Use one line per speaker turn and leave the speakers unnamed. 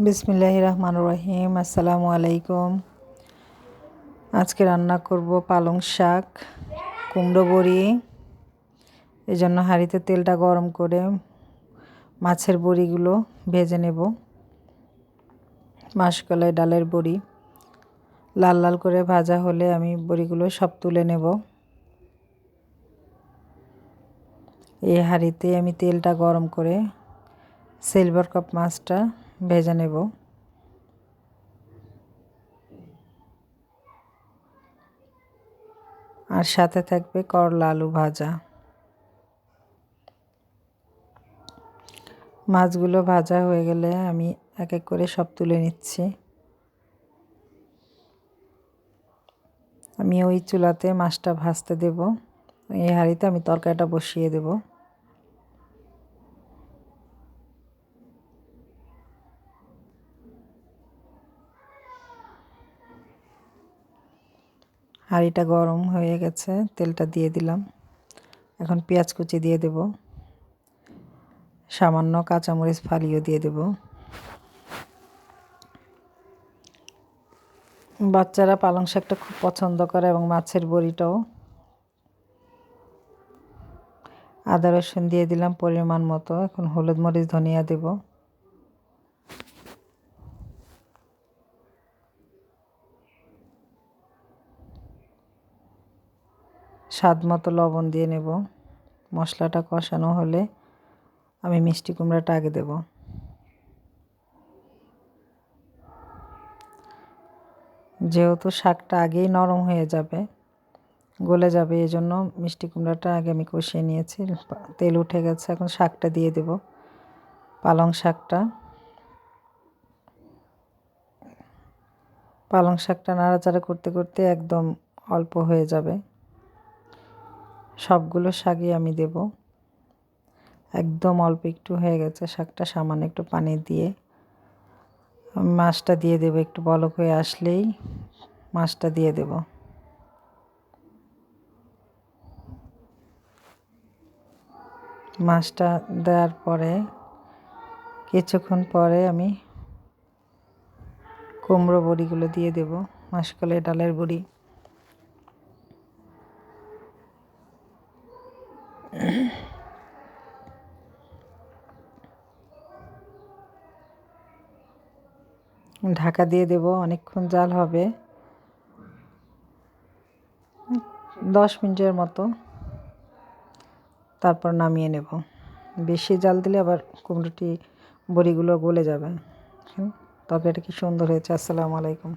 বিসমিল্লাহির রহমানির রহিম। আসসালামু আলাইকুম। আজকে রান্না করব পালং শাক, কুমড়ো বড়ি। এই জন্য হাঁড়িতে তেলটা গরম করে মাছের বড়িগুলো ভেজে নেব। মাসকলাই ডালের বড়ি লাল লাল করে ভাজা হলে আমি বড়িগুলো সব তুলে নেব। এই হাঁড়িতে আমি তেলটা গরম করে সিলভার কাপ মাছটা ভেজে নেব। আর সাথে থাকবে করলা আলু ভাজা। মাছগুলো ভাজা হয়ে গেলে আমি এক এক করে সব তুলে নিচ্ছি। আমি ওই চুলাতে মাছটা ভাজতে দেব। এই হাঁড়িতে আমি তরকারিটা বসিয়ে দেব। হাঁড়িটা গরম হয়ে গেছে, তেলটা দিয়ে দিলাম। এখন পেঁয়াজ কুচি দিয়ে দেব, সামান্য কাঁচামরিচ ফালিয়ে দিয়ে দেব। বাচ্চারা পালং শাকটা খুব পছন্দ করে এবং মাছের বড়িটাও। আদা রসুন দিয়ে দিলাম পরিমাণ মতো। এখন হলুদ মরিচ ধনিয়া দেব। স্বাদ মতো লবণ দিয়ে নেব। মশলাটা কষানো হলে আমি মিষ্টি কুমড়াটা আগে দেব। যেহেতু শাকটা আগেই নরম হয়ে যাবে, গলে যাবে, এই জন্য মিষ্টি কুমড়াটা আগে আমি কষিয়ে নিয়েছি। তেল উঠে গেছে, এখন শাকটা দিয়ে দেব। পালং শাকটা নাড়াচাড়া করতে করতে একদম অল্প হয়ে যাবে। সবগুলো শাকই আমি দেব। একদম অল্প একটু হয়ে গেছে শাকটা, সামান্য একটু পানি দিয়ে মাছটা দিয়ে দেব। একটু বলক হয়ে আসলেই মাছটা দিয়ে দেব। মাছটা দেওয়ার পরে কিছুক্ষণ পরে আমি কুমড়ো বড়িগুলো দিয়ে দেব, মাসকলাই ডালের বড়ি। ঢাকা দিয়ে দেব, অনেকক্ষণ জাল হবে, 10 মিনিটের মতো। তারপর নামিয়ে নেব। বেশি জাল দিলে আবার কুমড়োটি বড়িগুলো গলে যাবে। তবে এটা কি সুন্দর হয়েছে। আসসালামু আলাইকুম।